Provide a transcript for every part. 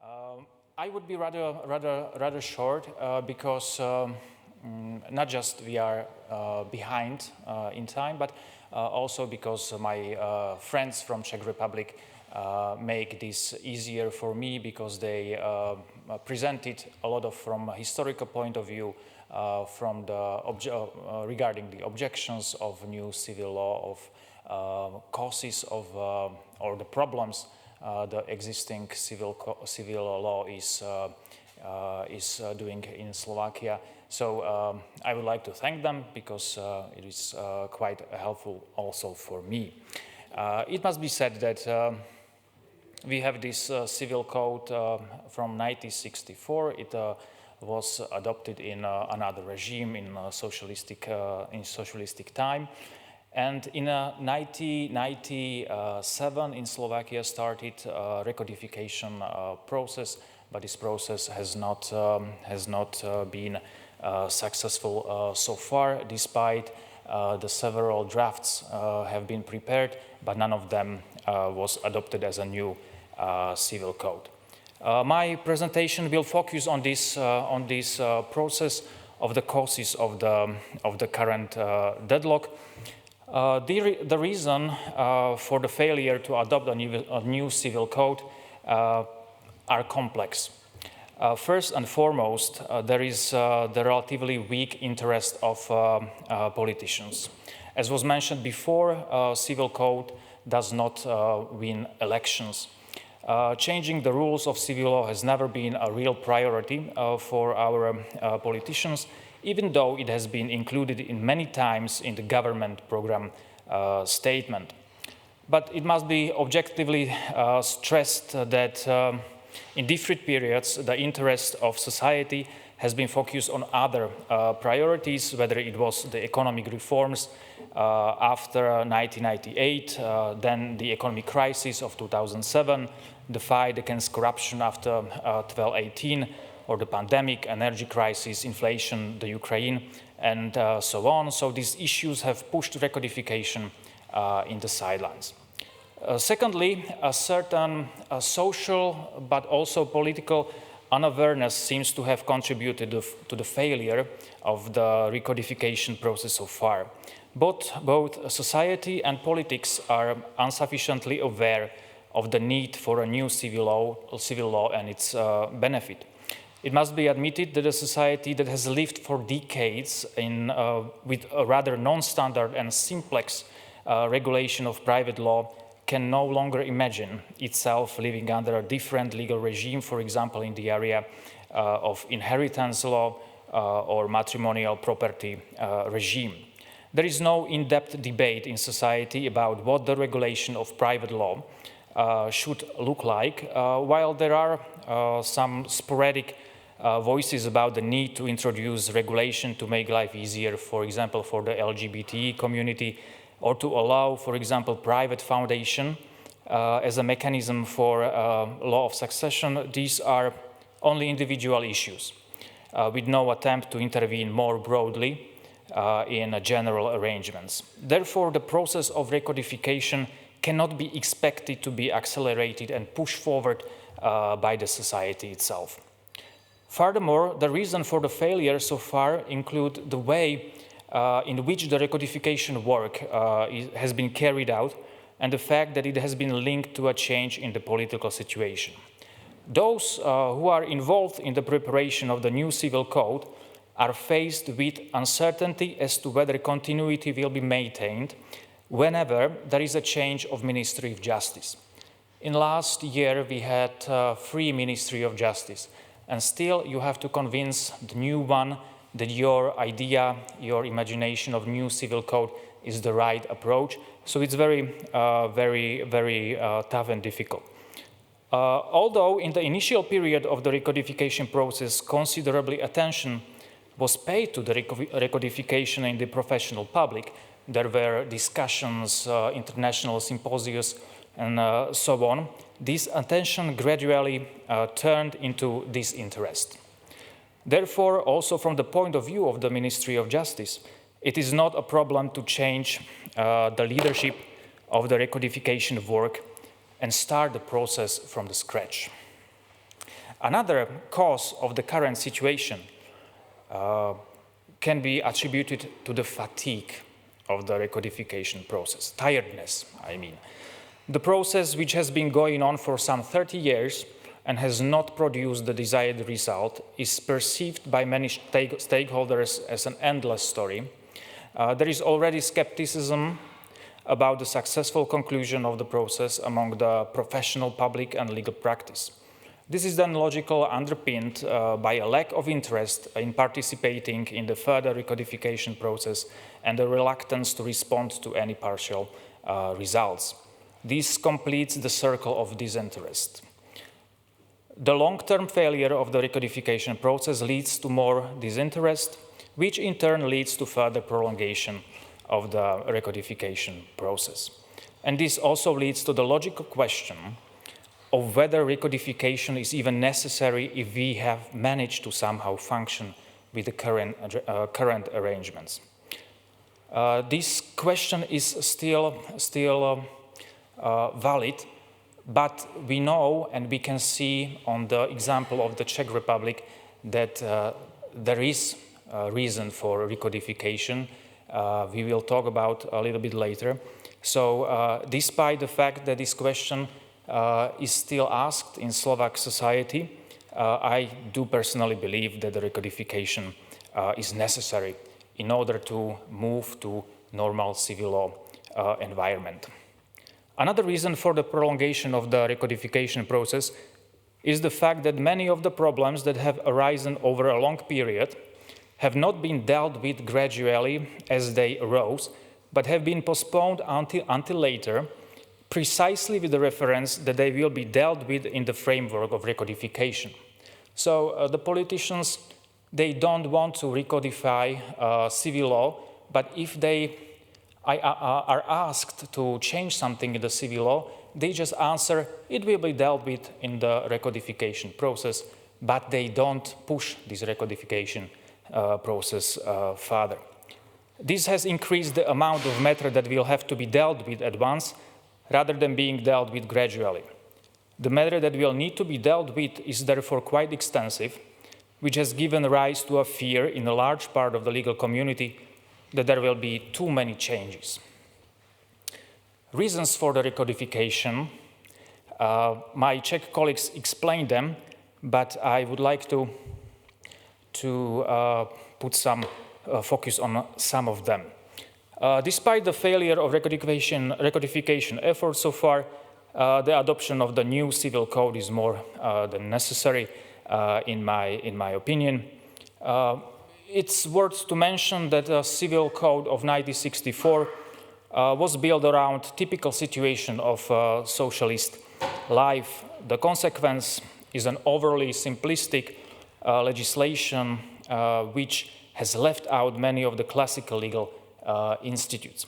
I would be rather short because not just we are behind in time, but also because my friends from Czech Republic make this easier for me because they presented a lot of from a historical point of view from the regarding the objections of new civil law, of causes of or the problems the existing civil law is doing in Slovakia. So I would like to thank them because it is quite helpful also for me. It must be said that we have this civil code from 1964. It was adopted in another regime in socialistic time. And in 1997 in Slovakia started a recodification process, but this process has not been successful so far, despite the several drafts have been prepared, but none of them was adopted as a new civil code. My presentation will focus on this process of the causes of the current deadlock. The reason for the failure to adopt a new civil code are complex. First and foremost, there is the relatively weak interest of politicians. As was mentioned before, civil code does not win elections. Changing the rules of civil law has never been a real priority for our politicians, even though it has been included in many times in the government program statement. But it must be objectively stressed that in different periods, the interest of society has been focused on other priorities, whether it was the economic reforms after 1998, then the economic crisis of 2007, the fight against corruption after 1218, or the pandemic, energy crisis, inflation, the Ukraine, and so on. So these issues have pushed recodification in the sidelines. Secondly, a certain social but also political unawareness seems to have contributed to the failure of the recodification process so far. Both society and politics are insufficiently aware of the need for a new civil law and its benefit. It must be admitted that a society that has lived for decades with a rather non-standard and simplex regulation of private law can no longer imagine itself living under a different legal regime, for example, in the area of inheritance law or matrimonial property regime. There is no in-depth debate in society about what the regulation of private law should look like, while there are some sporadic voices about the need to introduce regulation to make life easier, for example, for the LGBT community, or to allow, for example, private foundation as a mechanism for law of succession. These are only individual issues with no attempt to intervene more broadly in general arrangements. Therefore, the process of recodification cannot be expected to be accelerated and pushed forward by the society itself. Furthermore, the reason for the failure so far include the way in which the recodification work has been carried out and the fact that it has been linked to a change in the political situation. Those who are involved in the preparation of the new civil code are faced with uncertainty as to whether continuity will be maintained whenever there is a change of Ministry of Justice. In last year, we had 3 Ministry of Justice, and still you have to convince the new one that your idea, your imagination of new civil code is the right approach. So it's very tough and difficult. Although in the initial period of the recodification process, considerably attention was paid to the recodification in the professional public, there were discussions, international symposiums, and so on. This attention gradually turned into disinterest. Therefore, also from the point of view of the Ministry of Justice, it is not a problem to change the leadership of the recodification work and start the process from the scratch. Another cause of the current situation can be attributed to the fatigue of the recodification process, tiredness, I mean. The process, which has been going on for some 30 years and has not produced the desired result, is perceived by many stakeholders as an endless story. There is already skepticism about the successful conclusion of the process among the professional public and legal practice. This is then logically underpinned by a lack of interest in participating in the further recodification process and a reluctance to respond to any partial results. This completes the circle of disinterest. The long-term failure of the recodification process leads to more disinterest, which in turn leads to further prolongation of the recodification process. And this also leads to the logical question of whether recodification is even necessary if we have managed to somehow function with the current arrangements. This question is still valid, but we know and we can see on the example of the Czech Republic that there is a reason for recodification. We will talk about a little bit later. So despite the fact that this question is still asked in Slovak society, I do personally believe that the recodification is necessary in order to move to normal civil law environment. Another reason for the prolongation of the recodification process is the fact that many of the problems that have arisen over a long period have not been dealt with gradually as they arose, but have been postponed until later, precisely with the reference that they will be dealt with in the framework of recodification. So the politicians, they don't want to recodify civil law, but if they are asked to change something in the civil law, they just answer, it will be dealt with in the recodification process, but they don't push this recodification process further. This has increased the amount of matter that will have to be dealt with at once, rather than being dealt with gradually. The matter that will need to be dealt with is therefore quite extensive, which has given rise to a fear in a large part of the legal community that there will be too many changes. Reasons for the recodification, my Czech colleagues explained them, but I would like to put some focus on some of them. Despite the failure of recodification efforts so far, the adoption of the new civil code is more than necessary, in my opinion. It's worth to mention that the Civil Code of 1964 was built around typical situation of socialist life. The consequence is an overly simplistic legislation which has left out many of the classical legal institutes.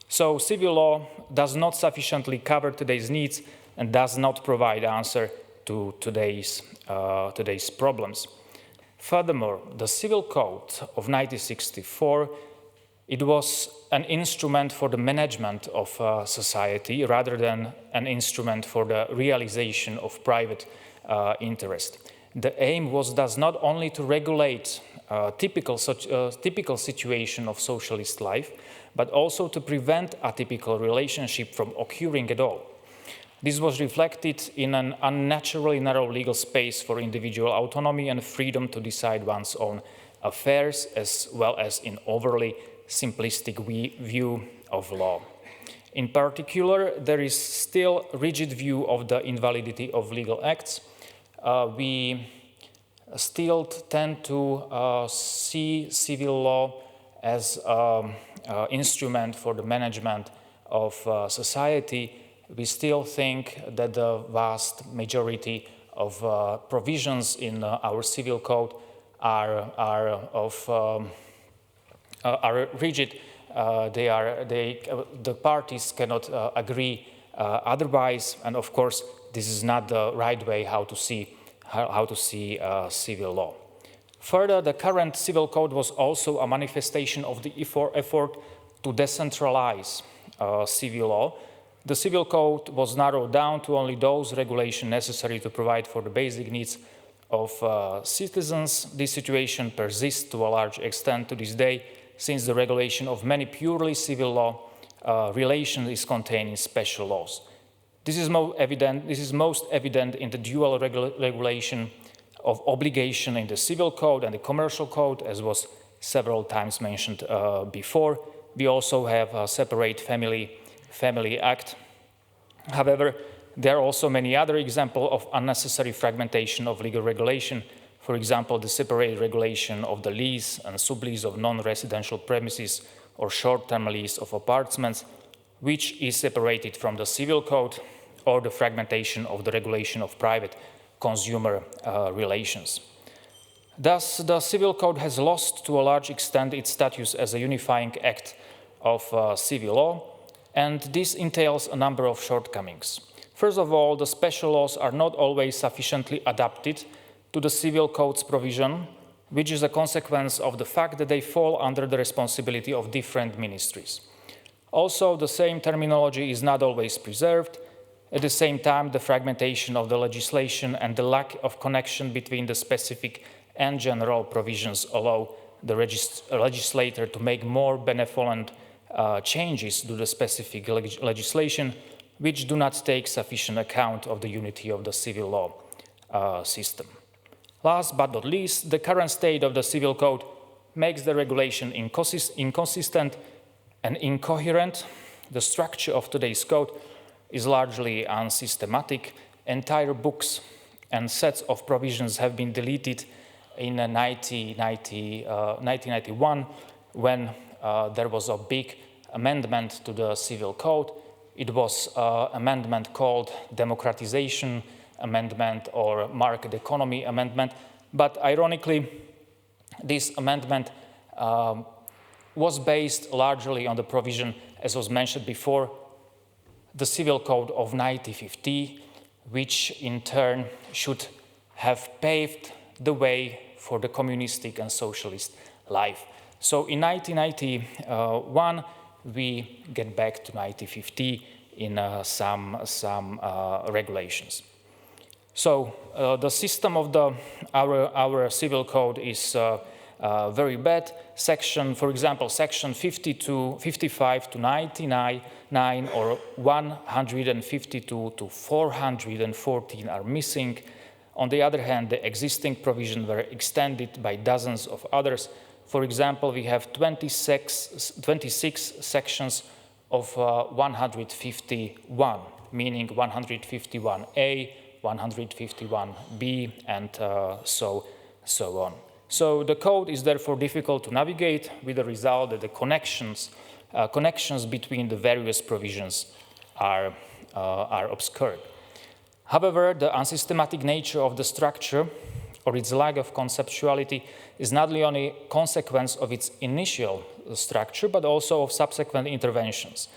So civil law does not sufficiently cover today's needs and does not provide answer to today's problems. Furthermore, the Civil Code of 1964, it was an instrument for the management of society rather than an instrument for the realization of private interest. The aim was thus not only to regulate typical situation of socialist life, but also to prevent atypical relationship from occurring at all. This was reflected in an unnaturally narrow legal space for individual autonomy and freedom to decide one's own affairs, as well as in overly simplistic view of law. In particular, there is still a rigid view of the invalidity of legal acts. We still tend to see civil law as an instrument for the management of society. We still think that the vast majority of provisions in our civil code are rigid. The parties cannot agree otherwise, and of course, this is not the right way how to see civil law. Further, the current civil code was also a manifestation of the effort to decentralize civil law. The civil code was narrowed down to only those regulations necessary to provide for the basic needs of citizens. This situation persists to a large extent to this day, since the regulation of many purely civil law relations is contained in special laws. This is most evident in the dual regulation of obligation in the Civil Code and the Commercial Code, as was several times mentioned before. We also have a separate family act. However, there are also many other examples of unnecessary fragmentation of legal regulation. For example, the separate regulation of the lease and sublease of non-residential premises or short-term lease of apartments, which is separated from the Civil Code, or the fragmentation of the regulation of private consumer relations. Thus, the Civil Code has lost to a large extent its status as a unifying act of civil law, and this entails a number of shortcomings. First of all, the special laws are not always sufficiently adapted to the Civil Code's provision, which is a consequence of the fact that they fall under the responsibility of different ministries. Also, the same terminology is not always preserved. At the same time, the fragmentation of the legislation and the lack of connection between the specific and general provisions allow the legislator to make more benevolent changes to the specific legislation, which do not take sufficient account of the unity of the civil law system. Last but not least, the current state of the Civil Code makes the regulation inconsistent and incoherent. The structure of today's code is largely unsystematic. Entire books and sets of provisions have been deleted in 1991 when there was a big amendment to the Civil Code. It was an amendment called Democratization Amendment or Market Economy Amendment, but ironically, this amendment was based largely on the provision, as was mentioned before, the Civil Code of 1950, which in turn should have paved the way for the communistic and socialist life. So in 1991, we get back to 1950 in some regulations. So the system of our Civil Code is very bad. For example, section 55 to 99 or 152 to 414 are missing. On the other hand, the existing provisions were extended by dozens of others. For example, we have 26 sections of 151, meaning 151A, 151B, and so on. So the code is therefore difficult to navigate, with the result that the connections between the various provisions are obscured. However, the unsystematic nature of the structure or its lack of conceptuality is not only a consequence of its initial structure, but also of subsequent interventions.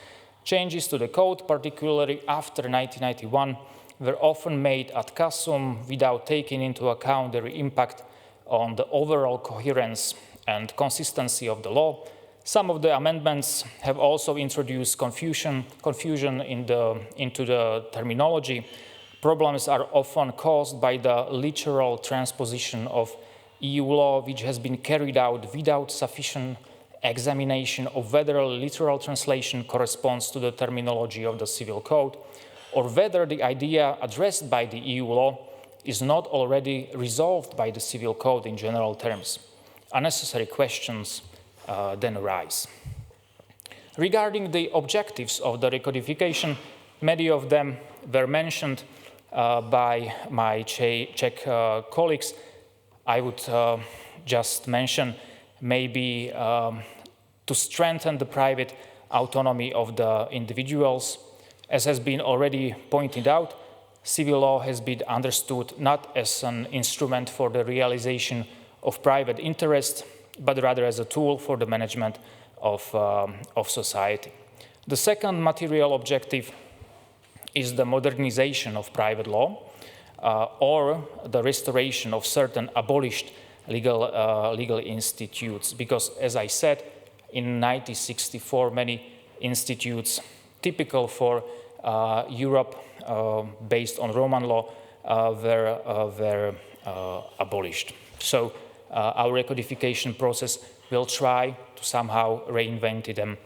Changes to the code, particularly after 1991, were often made ad casum without taking into account their impact on the overall coherence and consistency of the law. Some of the amendments have also introduced confusion into the terminology. Problems are often caused by the literal transposition of EU law, which has been carried out without sufficient examination of whether a literal translation corresponds to the terminology of the Civil Code, or whether the idea addressed by the EU law is not already resolved by the Civil Code in general terms. Unnecessary questions then arise. Regarding the objectives of the recodification, many of them were mentioned by my Czech colleagues. I would just mention maybe to strengthen the private autonomy of the individuals. As has been already pointed out, civil law has been understood not as an instrument for the realization of private interest, but rather as a tool for the management of society. The second material objective is the modernization of private law, or the restoration of certain abolished legal institutes. Because, as I said, in 1964, many institutes typical for Europe, based on Roman law, were abolished. So our recodification process will try to somehow reinvent them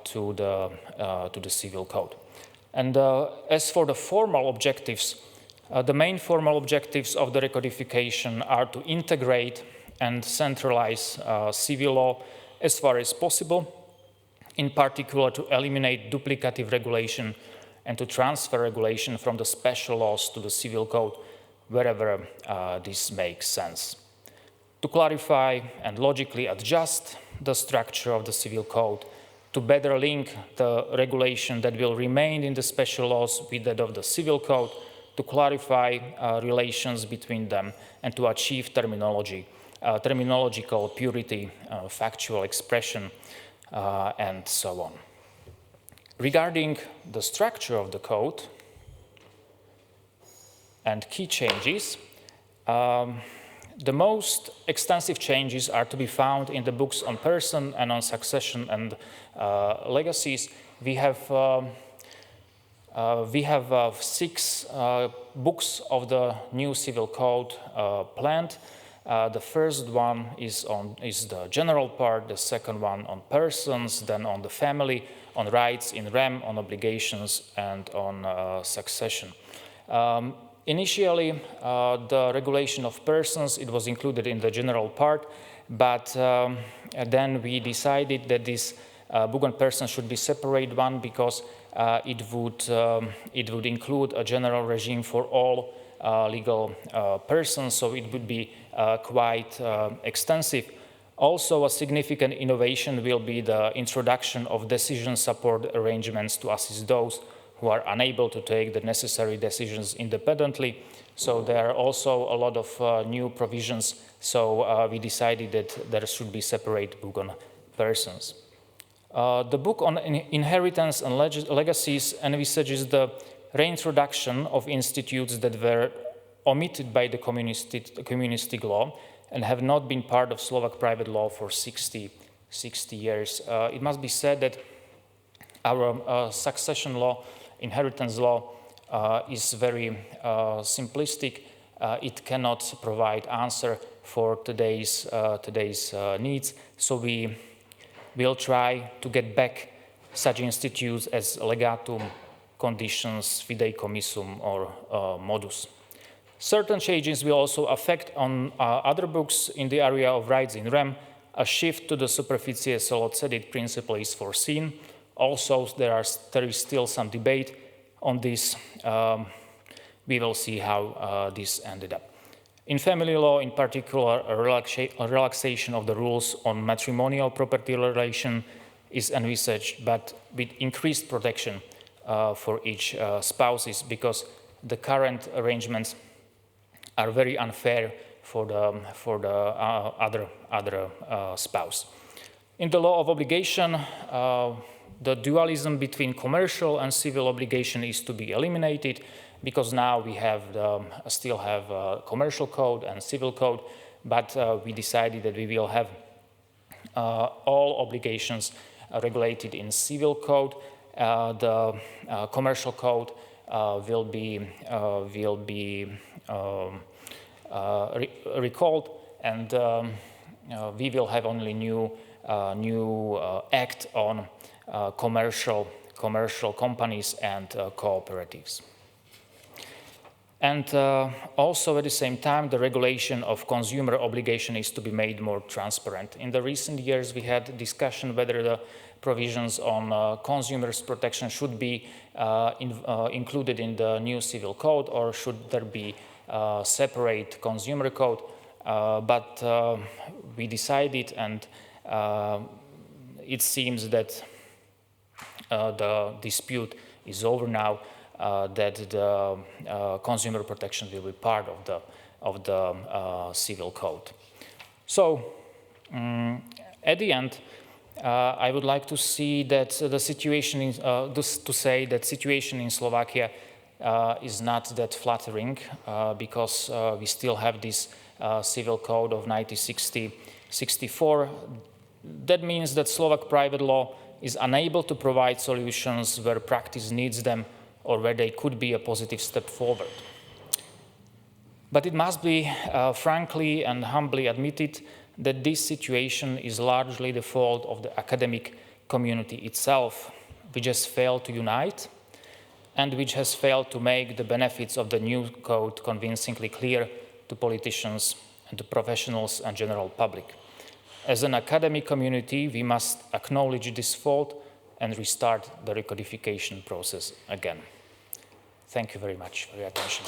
to the civil code. And as for the formal objectives, the main formal objectives of the recodification are to integrate and centralize civil law as far as possible, in particular to eliminate duplicative regulation and to transfer regulation from the special laws to the civil code wherever this makes sense. To clarify and logically adjust the structure of the civil code, to better link the regulation that will remain in the special laws with that of the civil code, to clarify relations between them, and to achieve terminological purity, factual expression, and so on. Regarding the structure of the code and key changes, the most extensive changes are to be found in the books on person and on succession and legacies. We have 6 books of the new civil code planned. The first one is the general part, the second one on persons, then on the family, on rights in rem, on obligations, and on succession. Initially, the regulation of persons, it was included in the general part, but then we decided that this book on persons should be separate one because it would include a general regime for all legal persons, so it would be quite extensive. Also, a significant innovation will be the introduction of decision support arrangements to assist those who are unable to take the necessary decisions independently. So there are also a lot of new provisions, so we decided that there should be separate book on persons. The book on inheritance and legacies envisages the reintroduction of institutes that were omitted by the communistic law and have not been part of Slovak private law for 60 years. It must be said that our succession law, inheritance law, is very simplistic. It cannot provide answer for today's needs. So we will try to get back such institutes as legatum, conditions, fideicomissum, or modus. Certain changes will also affect on other books in the area of rights in rem. A shift to the superficie solo cedit principle is foreseen. Also, there is still some debate on this. We will see how this ended up. In family law, in particular, a relaxation of the rules on matrimonial property relation is envisaged, but with increased protection for each spouses, because the current arrangements are very unfair for the other spouse. In the law of obligation, the dualism between commercial and civil obligation is to be eliminated, because now we still have commercial code and civil code, but we decided that we will have all obligations regulated in civil code. The commercial code will be recalled, and we will have only new act on commercial companies and cooperatives. And also at the same time, the regulation of consumer obligation is to be made more transparent. In the recent years, we had discussion whether the provisions on consumers' protection should be included in the new civil code, or should there be separate consumer code. But we decided, and it seems that the dispute is over now, that the consumer protection will be part of the civil code. So at the end, I would like to see that the situation situation in Slovakia is not that flattering, because we still have this civil code of 1964. That means that Slovak private law is unable to provide solutions where practice needs them, or where they could be a positive step forward. But it must be frankly and humbly admitted that this situation is largely the fault of the academic community itself, which has failed to unite and which has failed to make the benefits of the new code convincingly clear to politicians and to professionals and general public. As an academic community, we must acknowledge this fault and restart the recodification process again. Thank you very much for your attention.